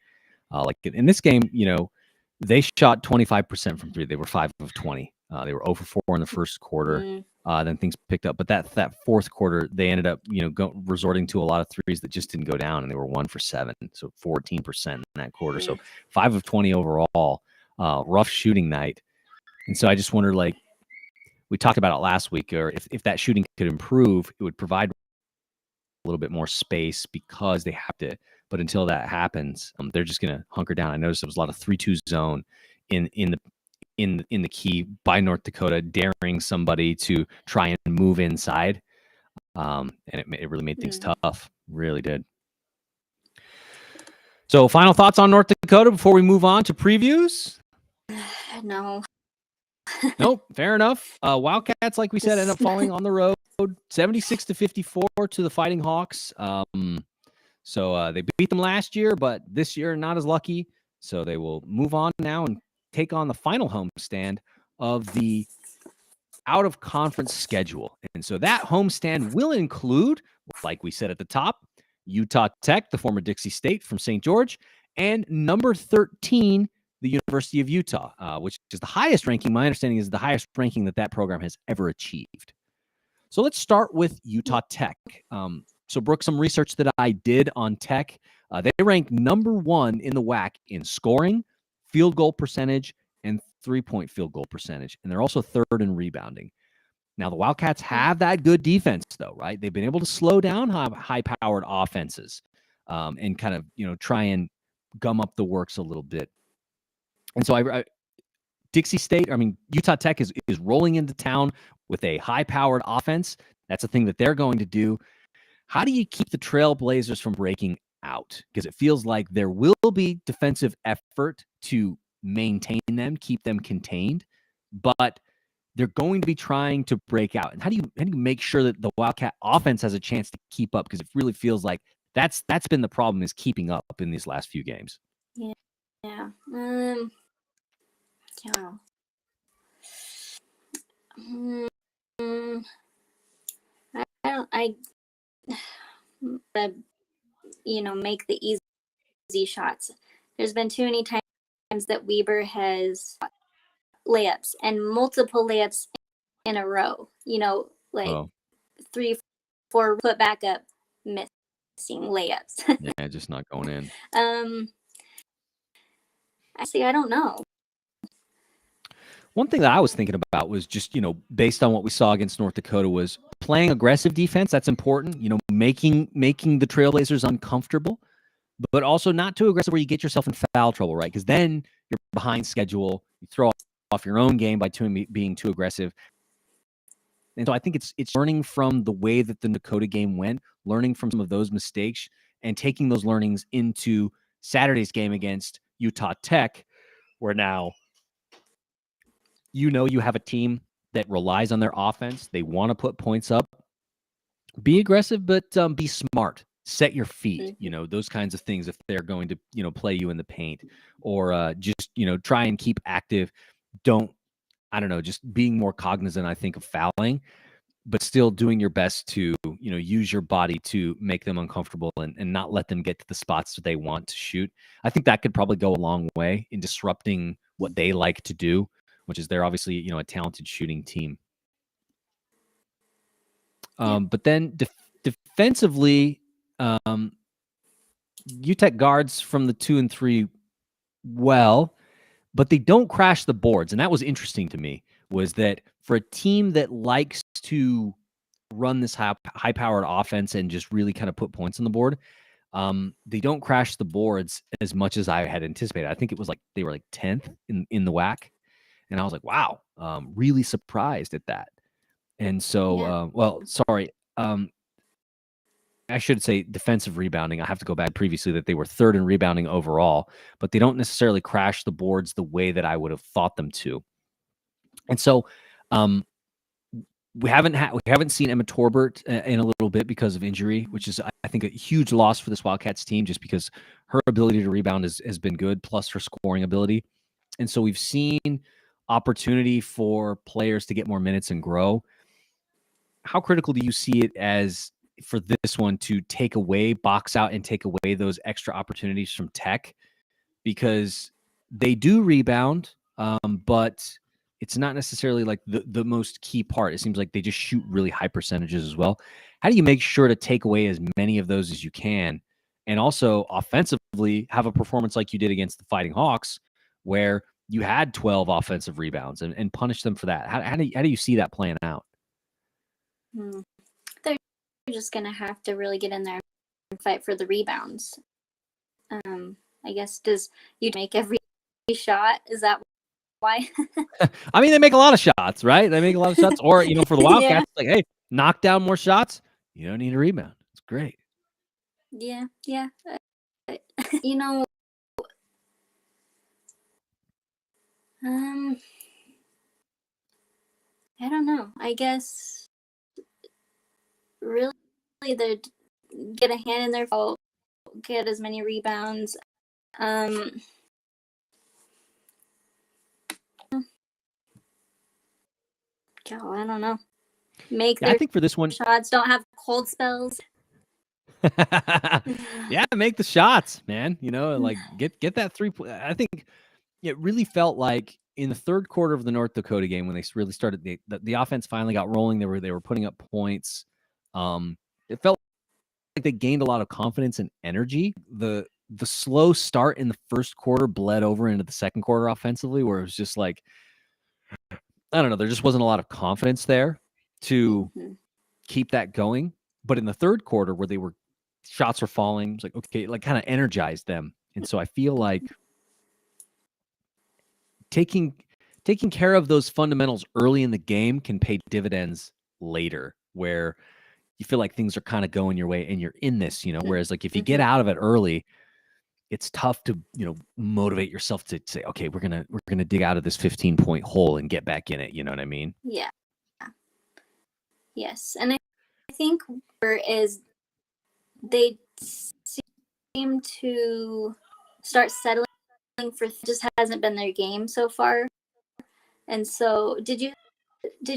A: Like in this game, they shot 25% from 3. They were 5 of 20. They were 0 for 4 in the first quarter. Then things picked up, but that fourth quarter, they ended up, resorting to a lot of threes that just didn't go down, and they were 1 for 7, so 14% in that quarter. So 5 of 20 overall, rough shooting night. And so I just wonder, like we talked about it last week, or if that shooting could improve, it would provide little bit more space because they have to. But until that happens, they're just going to hunker down. I noticed there was a lot of 3-2 zone in the key by North Dakota, daring somebody to try and move inside. And it really made things tough. Really did. So final thoughts on North Dakota before we move on to previews?
B: No.
A: Nope. Fair enough. Wildcats, like we said, end up falling on the road 76-54 to the Fighting Hawks. So they beat them last year, but this year not as lucky. So they will move on now and take on the final homestand of the out-of-conference schedule. And so that homestand will include, like we said at the top, Utah Tech, the former Dixie State from St. George, and number 13, the University of Utah, which is the highest ranking. My understanding is the highest ranking that program has ever achieved. So let's start with Utah Tech. So, Brooke, some research that I did on Tech, they rank number 1 in the WAC in scoring, field goal percentage, and three-point field goal percentage. And they're also 3rd in rebounding. Now, the Wildcats have that good defense, though, right? They've been able to slow down high-powered offenses and kind of, try and gum up the works a little bit. And so Utah Tech is rolling into town with a high-powered offense. That's a thing that they're going to do. How do you keep the Trailblazers from breaking out? Because it feels like there will be defensive effort to maintain them, keep them contained, but they're going to be trying to break out. And how do you make sure that the Wildcat offense has a chance to keep up? Because it really feels like that's been the problem, is keeping up in these last few games.
B: Yeah. Yeah. Make the easy shots. There's been too many times that Weber has layups and multiple layups in a row, 3, 4 put back up, missing layups.
A: Yeah, just not going in.
B: I don't know.
A: One thing that I was thinking about was just, based on what we saw against North Dakota, was playing aggressive defense. That's important, making the Trailblazers uncomfortable, but also not too aggressive where you get yourself in foul trouble, right? Because then you're behind schedule. You throw off your own game by being too aggressive. And so I think it's learning from the way that the Dakota game went, learning from some of those mistakes, and taking those learnings into Saturday's game against Utah Tech, where now you have a team that relies on their offense. They want to put points up. Be aggressive, but be smart. Set your feet, those kinds of things if they're going to, play you in the paint, or just, try and keep active. Just being more cognizant, I think, of fouling, but still doing your best to, use your body to make them uncomfortable and not let them get to the spots that they want to shoot. I think that could probably go a long way in disrupting what they like to do, which is they're obviously, a talented shooting team. But then defensively, UTEP guards from the 2 and 3 well, but they don't crash the boards. And that was interesting to me, was that for a team that likes to run this high-powered offense and just really kind of put points on the board, they don't crash the boards as much as I had anticipated. I think it was like they were like 10th in the WAC. And I was like, wow, really surprised at that. And so, I should say defensive rebounding. I have to go back previously that they were 3rd in rebounding overall, but they don't necessarily crash the boards the way that I would have thought them to. And so we haven't seen Emma Torbert in a little bit because of injury, which is, I think, a huge loss for this Wildcats team, just because her ability to rebound has been good, plus her scoring ability. And so we've seen opportunity for players to get more minutes and grow. How critical do you see it as for this one to box out and take away those extra opportunities from Tech? Because they do rebound, but it's not necessarily like the most key part. It seems like they just shoot really high percentages as well. How do you make sure to take away as many of those as you can, and also offensively have a performance like you did against the Fighting Hawks, where you had 12 offensive rebounds and punish them for that? How do you see that playing out?
B: There's just going to have to really get in there and fight for the rebounds. I guess, does you make every shot? Is that why?
A: I mean, they make a lot of shots, right? They make a lot of shots. Or, for the Wildcats,
B: Yeah.
A: it's like, hey, knock down more shots. You don't need a rebound. It's great.
B: Yeah. You know, I don't know. I guess really they get a hand in their fault, get as many rebounds. God, I don't know.
A: I think for this one,
B: shots, don't have cold spells.
A: yeah, make the shots, man. Like get that 3 point. I think it really felt like in the third quarter of the North Dakota game when they really started the offense finally got rolling. They were putting up points. It felt like they gained a lot of confidence and energy. The slow start in the first quarter bled over into the second quarter offensively, where it was just like, I don't know, there just wasn't a lot of confidence there to keep that going. But in the third quarter, where shots were falling, it's like, okay, like kind of energized them. And so I feel like taking care of those fundamentals early in the game can pay dividends later, where you feel like things are kind of going your way and you're in this, whereas like if you get out of it early, it's tough to, motivate yourself to say, okay, we're going to dig out of this 15-point hole and get back in it. You know what I mean?
B: Yeah. Yes. And I think they seem to start settling for just hasn't been their game so far. And so did you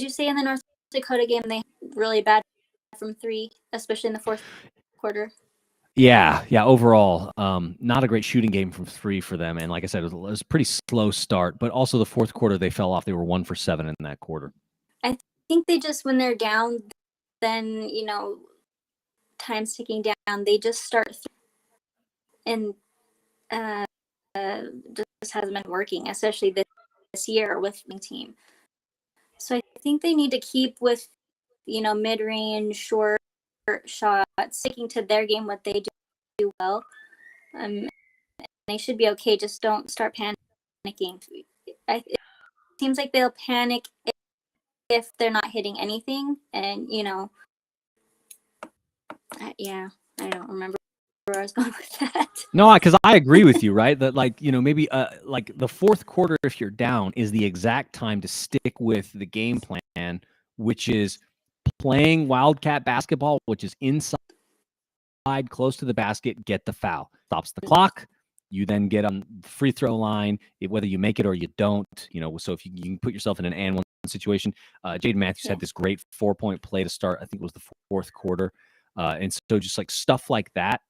B: say in the North Dakota game they really bad from 3, especially in the fourth quarter?
A: Yeah. Overall, not a great shooting game from 3 for them. And like I said, it was a pretty slow start, but also the fourth quarter, they fell off. They were 1 for 7 in that quarter.
B: I think they just, when they're down, then, time's ticking down, they just start and just hasn't been working, especially this year with the team. So I think they need to keep with, mid-range, short shots, sticking to their game, what they do well. They should be okay. Just don't start panicking. It seems like they'll panic if they're not hitting anything. And, I don't remember where I was going with that.
A: No, because I agree with you, right? That maybe like the fourth quarter, if you're down, is the exact time to stick with the game plan, which is playing Wildcat basketball, which is inside, close to the basket, get the foul, stops the clock. You then get on the free throw line, whether you make it or you don't. So if you can put yourself in an and one situation. Jaden Matthews had this great 4-point play to start. I think it was the fourth quarter. And so just like stuff like that.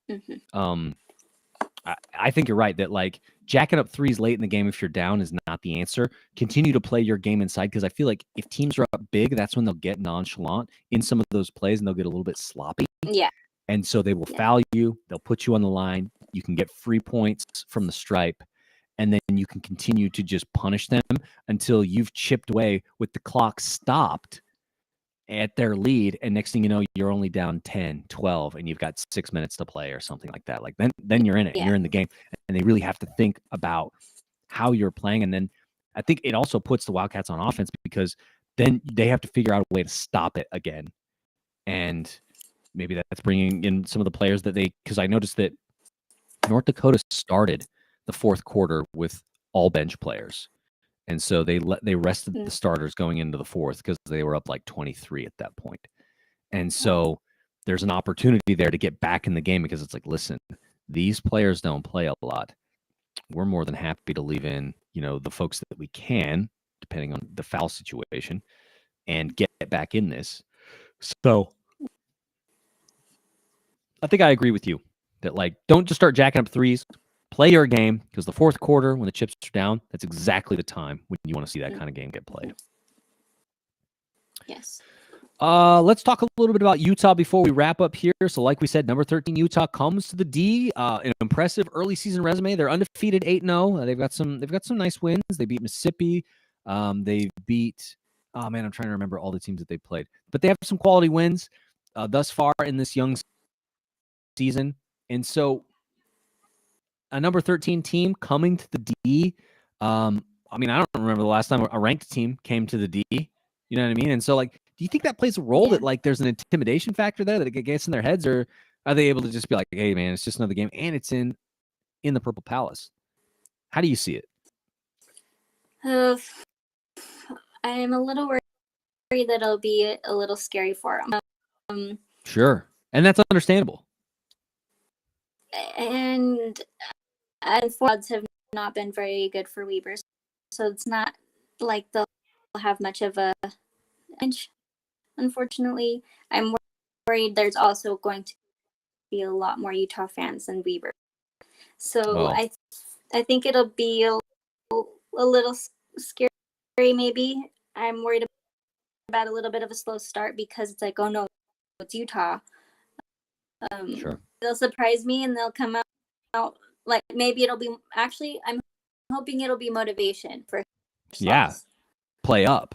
A: I think you're right that like jacking up threes late in the game if you're down is not the answer. Continue to play your game inside, because I feel like if teams are up big, that's when they'll get nonchalant in some of those plays and they'll get a little bit sloppy.
B: Yeah.
A: And so they will foul you. They'll put you on the line. You can get free points from the stripe. And then you can continue to just punish them until you've chipped away with the clock stopped at their lead. And next thing you know, you're only down 10, 12, and you've got 6 minutes to play or something like that. Like then you're in it. You're in the game. And they really have to think about how you're playing. And then I think it also puts the Wildcats on offense, because then they have to figure out a way to stop it again. And maybe that's bringing in some of the players because I noticed that North Dakota started the fourth quarter with all bench players. And so they rested the starters going into the fourth because they were up like 23 at that point. And so there's an opportunity there to get back in the game, because it's like, listen, these players don't play a lot. We're more than happy to leave in, the folks that we can, depending on the foul situation, and get back in this. So I think I agree with you that like, don't just start jacking up threes. Play your game, because the fourth quarter, when the chips are down, that's exactly the time when you want to see that kind of game get played.
B: Yes.
A: Let's talk a little bit about Utah before we wrap up here. So like we said, number 13 Utah comes to the D. An impressive early season resume. They're undefeated 8-0. They've got some nice wins. They beat Mississippi. They beat I'm trying to remember all the teams that they played. But they have some quality wins. thus far in this young season. And so a number 13 team coming to the D. I mean, I don't remember the last time a ranked team came to the D. You know what I mean? And so, like, do you think that plays a role that, like, there's an intimidation factor there that it gets in their heads, or are they able to just be like, hey, man, it's just another game, and it's in the Purple Palace? How do you see it?
B: I'm a little worried that it'll be a little scary for them.
A: Sure. And that's understandable.
B: And odds have not been very good for Weavers. So it's not like they'll have much of a edge, unfortunately. I'm worried there's also going to be a lot more Utah fans than Weaver. So I think it'll be a little scary, maybe. I'm worried about a little bit of a slow start because it's like, oh no, it's Utah.
A: Sure.
B: They'll surprise me and they'll come out like maybe it'll be actually. I'm hoping it'll be motivation for.
A: Yeah, play up.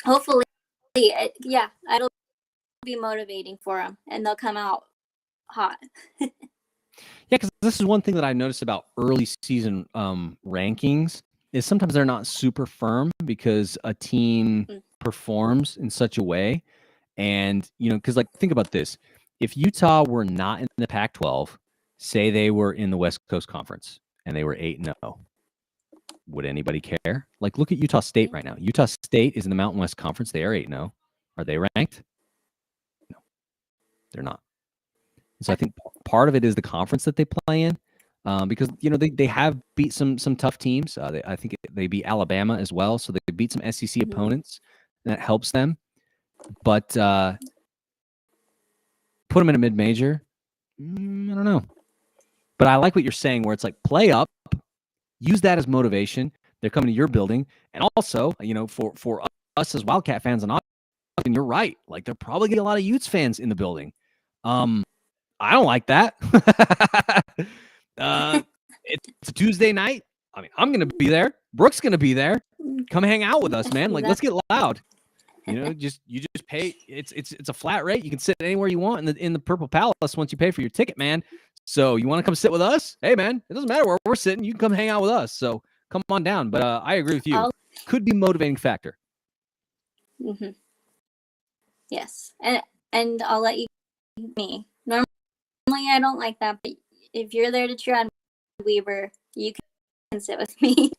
B: Hopefully, it'll be motivating for them, and they'll come out hot.
A: Yeah, because this is one thing that I noticed about early season rankings is sometimes they're not super firm because a team performs in such a way. And, you know, because, like, think about this. If Utah were not in the Pac-12, say they were in the West Coast Conference and they were 8-0, would anybody care? Like, look at Utah State right now. Utah State is in the Mountain West Conference. They are 8-0. Are they ranked? No, they're not. So I think part of it is the conference that they play in, because, you know, they have beat some tough teams. I think they beat Alabama as well, so they beat some SEC opponents, and that helps them. But put them in a mid-major, I don't know. But I like what you're saying, where it's like play up, use that as motivation. They're coming to your building, and also, you know, for us as Wildcat fans, and you're right, like they're probably getting a lot of Utes fans in the building. I don't like that. It's a Tuesday night. I mean, I'm going to be there. Brooke's going to be there. Come hang out with us, man. Like, let's get loud. You know, you just pay. It's a flat rate. You can sit anywhere you want in the Purple Palace once you pay for your ticket, man. So you want to come sit with us? Hey, man, it doesn't matter where we're sitting. You can come hang out with us. So come on down. But I agree with you. Could be a motivating factor.
B: Yes, and I'll let you me. Normally, I don't like that, but if you're there to cheer on Weaver, you can sit with me.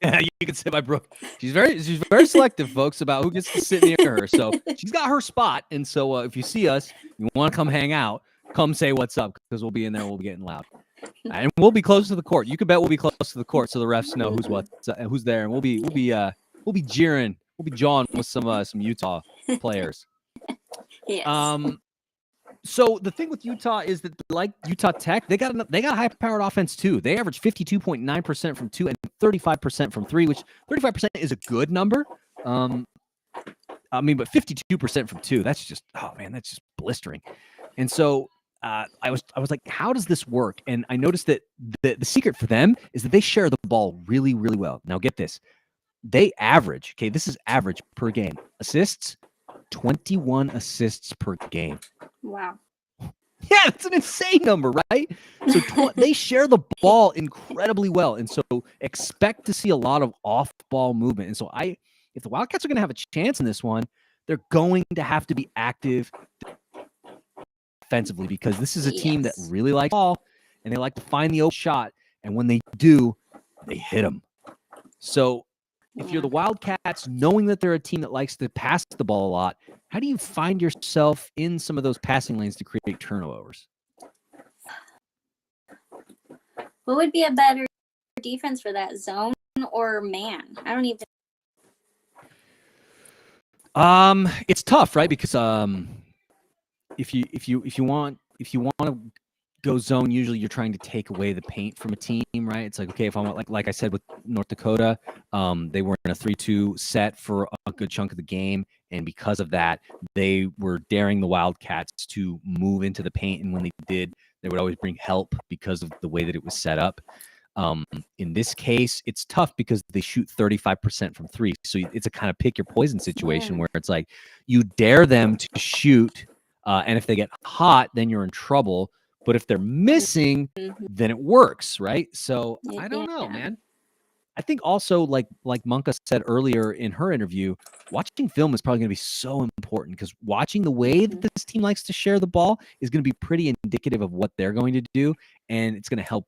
A: Yeah, you can sit by Brooke. She's very selective, folks, about who gets to sit near her. So she's got her spot. And so if you see us, you want to come hang out, come say what's up, because we'll be in there. We'll be getting loud, and we'll be close to the court. You can bet we'll be close to the court, so the refs know who's there, and we'll be jeering, we'll be jawing with some Utah players.
B: Yes.
A: So the thing with Utah is that, like Utah Tech, they got a high-powered offense too. They average 52.9% from 2 and 35% from 3, which 35% is a good number. I mean, but 52% from 2, that's just, oh man, that's just blistering. And so I was like, how does this work? And I noticed that the secret for them is that they share the ball really, really well. Now get this. They average, this is average per game. Assists, 21 assists per game.
B: Wow.
A: Yeah, that's an insane number, right? So they share the ball incredibly well. And so expect to see a lot of off-ball movement. And so if the Wildcats are going to have a chance in this one, they're going to have to be active defensively, because this is a team that really likes ball, and they like to find the open shot. And when they do, they hit them. So if you're the Wildcats, knowing that they're a team that likes to pass the ball a lot, how do you find yourself in some of those passing lanes to create turnovers?
B: What would be a better defense for that, zone or man? I don't even.
A: It's tough, right? Because if you want to go zone, usually you're trying to take away the paint from a team, right? It's like, okay, if I want, like I said with North Dakota, they were in a 3-2 set for a good chunk of the game, and because of that, they were daring the Wildcats to move into the paint, and when they did, they would always bring help because of the way that it was set up. In this case, it's tough because they shoot 35% from three. So it's a kind of pick your poison situation where it's like you dare them to shoot, and if they get hot, then you're in trouble. But if they're missing, then it works, right? So I don't know, man. I think also, like Monka said earlier in her interview, watching film is probably going to be so important because watching the way that this team likes to share the ball is going to be pretty indicative of what they're going to do, and it's going to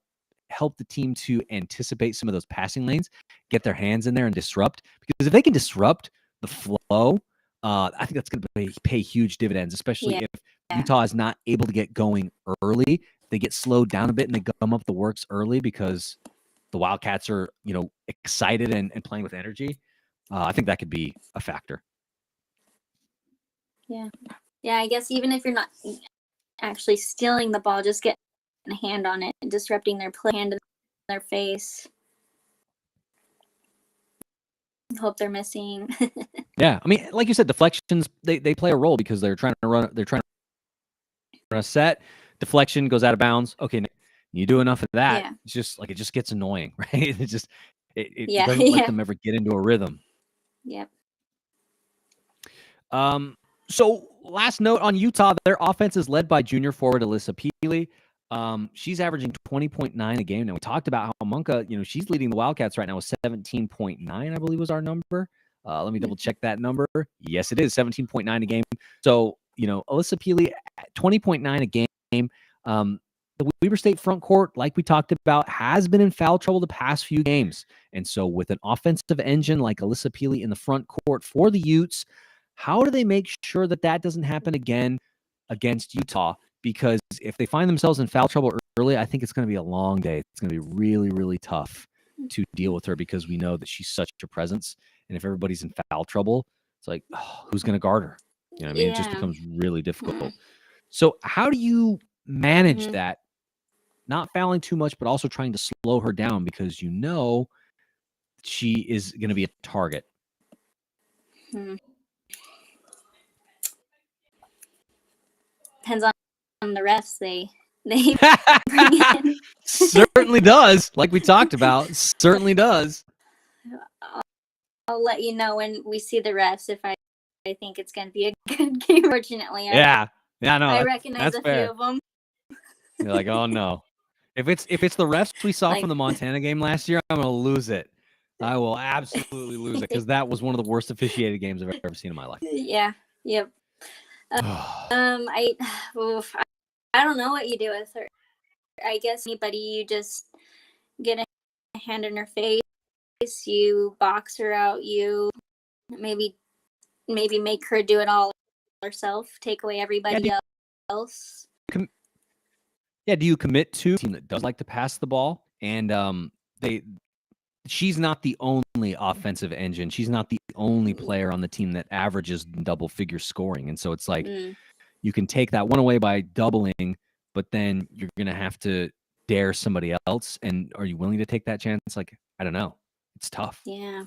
A: help the team to anticipate some of those passing lanes, get their hands in there and disrupt. Because if they can disrupt the flow, I think that's going to pay huge dividends, especially if Utah is not able to get going early. They get slowed down a bit and they gum up the works early because the Wildcats are, excited and playing with energy. I think that could be a factor.
B: Yeah. Yeah, I guess even if you're not actually stealing the ball, just getting a hand on it and disrupting their play, hand in their face. Hope they're missing.
A: Yeah. I mean, like you said, deflections, they play a role because they're trying to run a set. Deflection goes out of bounds. Okay, you do enough of that, it's just like it just gets annoying, right? It doesn't let them ever get into a rhythm.
B: Yep.
A: So last note on Utah, their offense is led by junior forward Alyssa Peely. She's averaging 20.9 a game. Now we talked about how Monka, she's leading the Wildcats right now with 17.9, I believe was our number. Let me double check that number. Yes, it is 17.9 a game. So, Alyssa Peely, 20.9 a game. The Weber State front court, like we talked about, has been in foul trouble the past few games. And so with an offensive engine like Alyssa Peely in the front court for the Utes, how do they make sure that doesn't happen again against Utah? Because if they find themselves in foul trouble early, I think it's going to be a long day. It's going to be really, really tough to deal with her because we know that she's such a presence. And if everybody's in foul trouble, it's like, who's going to guard her? You know what I mean? It just becomes really difficult. So how do you manage that? Not fouling too much, but also trying to slow her down because she is going to be a target.
B: Depends on the refs they bring in.
A: Certainly does. Like we talked about, certainly does.
B: I'll let you know when we see the refs if I think it's going to be a good game. Fortunately,
A: no,
B: I recognize a few of them.
A: You're like, oh no. If it's the refs we saw from the Montana game last year, I'm going to lose it. I will absolutely lose it because that was one of the worst officiated games I've ever seen in my life.
B: Yeah. Yep. I don't know what you do with her. I guess anybody, you just get a hand in her face, you box her out, you maybe make her do it all herself, take away everybody else.
A: Do you commit to a team that does like to pass the ball? And she's not the only offensive engine. She's not the only player on the team that averages double-figure scoring. And so it's like you can take that one away by doubling, but then you're going to have to dare somebody else. And are you willing to take that chance? Like, I don't know. It's tough.
B: Yeah.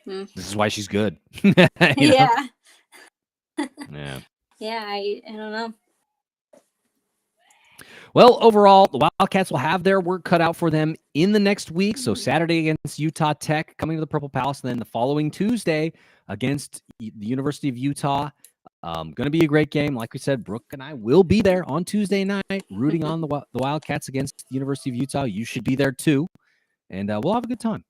A: This is why she's good.
B: Yeah.
A: Yeah.
B: Yeah, I don't know.
A: Well, overall, the Wildcats will have their work cut out for them in the next week. So Saturday against Utah Tech, coming to the Purple Palace, and then the following Tuesday against the University of Utah. Going to be a great game. Like we said, Brooke and I will be there on Tuesday night rooting on the Wildcats against the University of Utah. You should be there too, and we'll have a good time.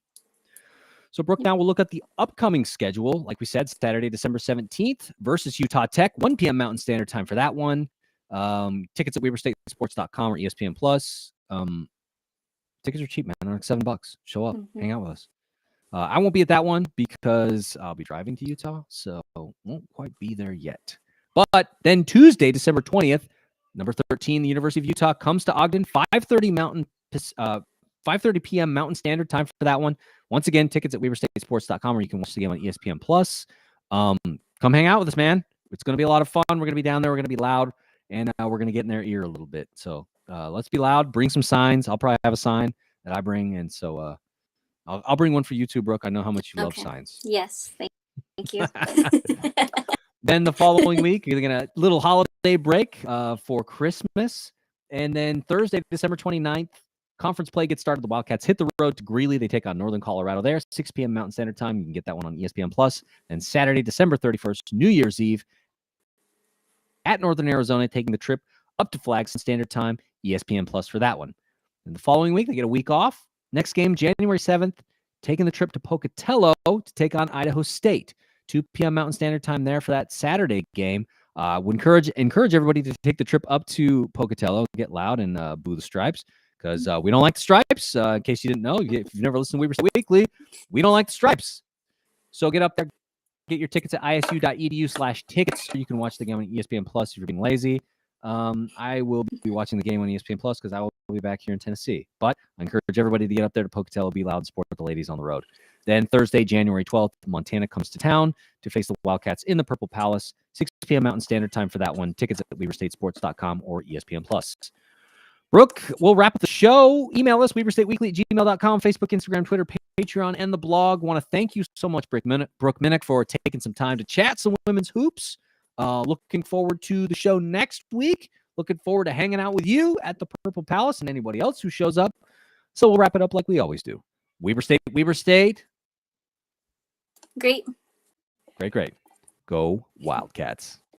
A: So, Brooke, now we'll look at the upcoming schedule. Like we said, Saturday, December 17th versus Utah Tech, 1 p.m. Mountain Standard Time for that one. Tickets at WeberStateSports.com or ESPN Plus. Tickets are cheap, man. They're like $7. Show up, hang out with us. I won't be at that one because I'll be driving to Utah, so won't quite be there yet. But then Tuesday, December 20th, number 13, the University of Utah comes to Ogden, 5:30 p.m. Mountain Standard Time for that one. Once again, tickets at WeberStateSports.com, or you can watch the game on ESPN Plus. Come hang out with us, man. It's going to be a lot of fun. We're going to be down there. We're going to be loud. And we're going to get in their ear a little bit. So let's be loud. Bring some signs. I'll probably have a sign that I bring. And so I'll bring one for you too, Brooke. I know how much you love signs.
B: Yes. Thank you.
A: Then the following week, you're going to little holiday break for Christmas. And then Thursday, December 29th, conference play gets started. The Wildcats hit the road to Greeley. They take on Northern Colorado there, 6 p.m. Mountain Standard Time. You can get that one on ESPN+. And Saturday, December 31st, New Year's Eve, at Northern Arizona, taking the trip up to Flagstaff Standard Time, ESPN+ for that one. And the following week, they get a week off. Next game, January 7th, taking the trip to Pocatello to take on Idaho State. 2 p.m. Mountain Standard Time there for that Saturday game. Would encourage everybody to take the trip up to Pocatello, get loud, and boo the Stripes, because we don't like the Stripes. In case you didn't know, if you've never listened to Weber State Weekly, we don't like the Stripes. So get up there, get your tickets at isu.edu/tickets. You can watch the game on ESPN+ if you're being lazy. I will be watching the game on ESPN+ because I will be back here in Tennessee. But I encourage everybody to get up there to Pocatello, be loud, and support the ladies on the road. Then Thursday, January 12th, Montana comes to town to face the Wildcats in the Purple Palace, 6 p.m. Mountain Standard Time for that one. Tickets at WeberStateSports.com or ESPN+. Brooke, we'll wrap up the show. Email us, WeberStateWeekly@gmail.com, Facebook, Instagram, Twitter, Patreon, and the blog. Want to thank you so much, Brooke Minnick, for taking some time to chat some women's hoops. Looking forward to the show next week. Looking forward to hanging out with you at the Purple Palace and anybody else who shows up. So we'll wrap it up like we always do. Weber State.
B: Great.
A: Great. Go Wildcats.